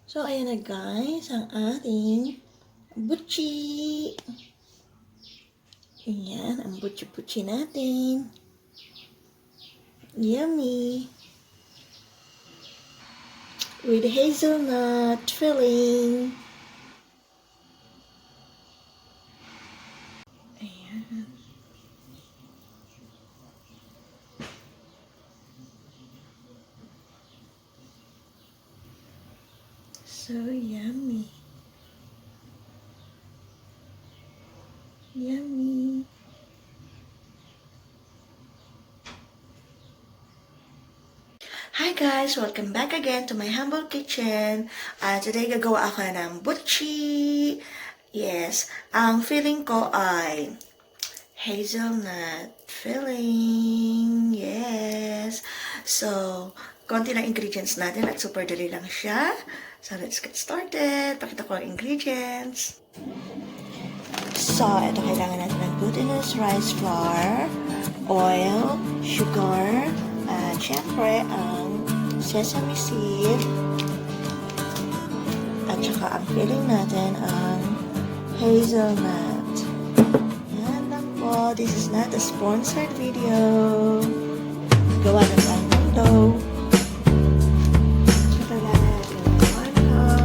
So, ayan na guys, ang ating buchi. Ayan, ang buchi-buchi natin. Yummy. With hazelnut filling. Ayan. So yummy. Yummy. Hi guys! Welcome back again to my humble kitchen. Today gagawa ako ng buchi. Yes, ang filling ko ay hazelnut filling. Yes. So, konti lang ingredients natin at super dali lang siya. So, let's get started. Pakita ko ang ingredients. So, ito kailangan natin ng glutinous rice flour, oil, sugar, at syempre ang sesame seed, at saka ang filling natin ang hazelnut. Yan lang po. This is not a sponsored video. Gawa na tayo ng dough. So, kailangan natin ng 1 cup.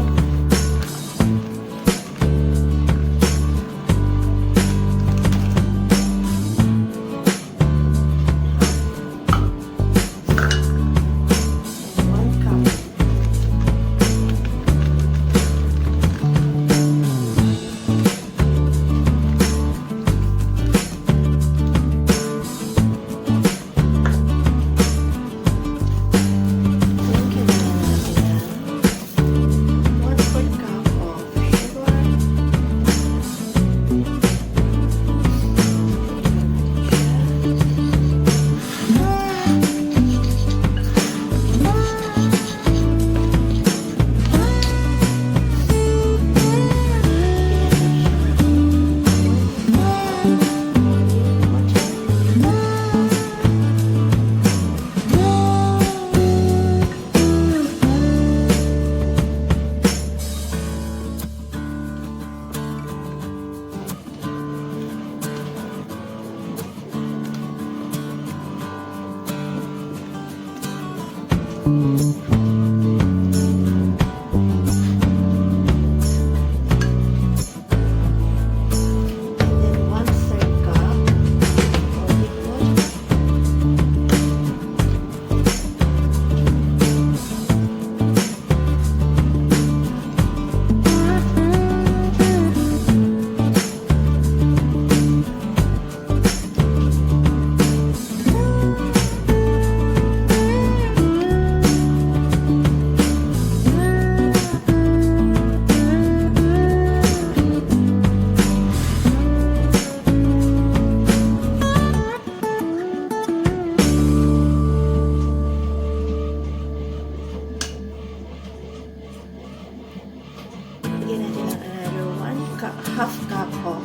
Half cup of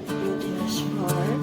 glutinous flour.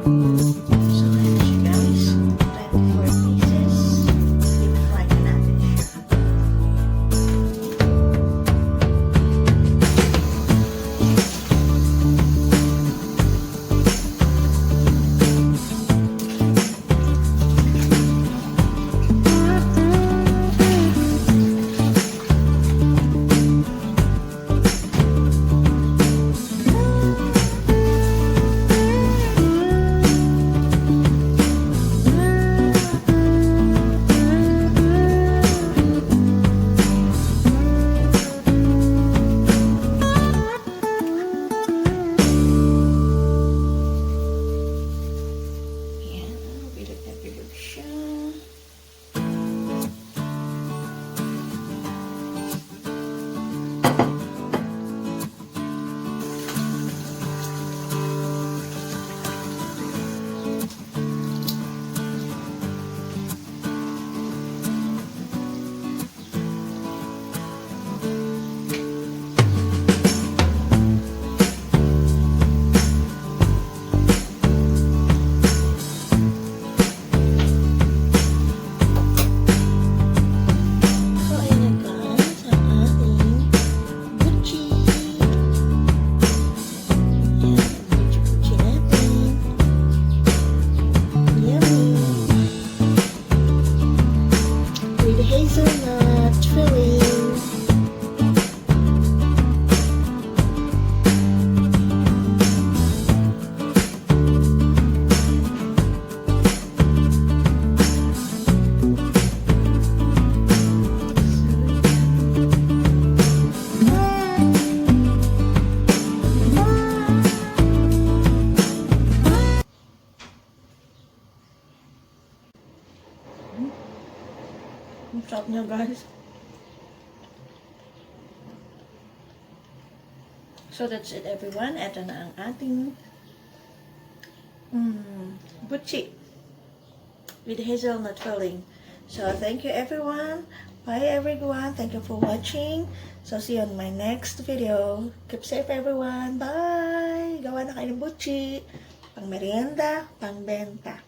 So, ayan siya guys. 24 pieces. Deep fry na natin siya. Hazelnut filling. Ang sarap niya guys. So that's it everyone. Ito na ang ating buchi with hazelnut filling. So thank you everyone. Bye everyone. Thank you for watching. So see you on my next video. Keep safe everyone. Bye. Gawa na kayo ng buchi. Pangmeryenda, pangbenta.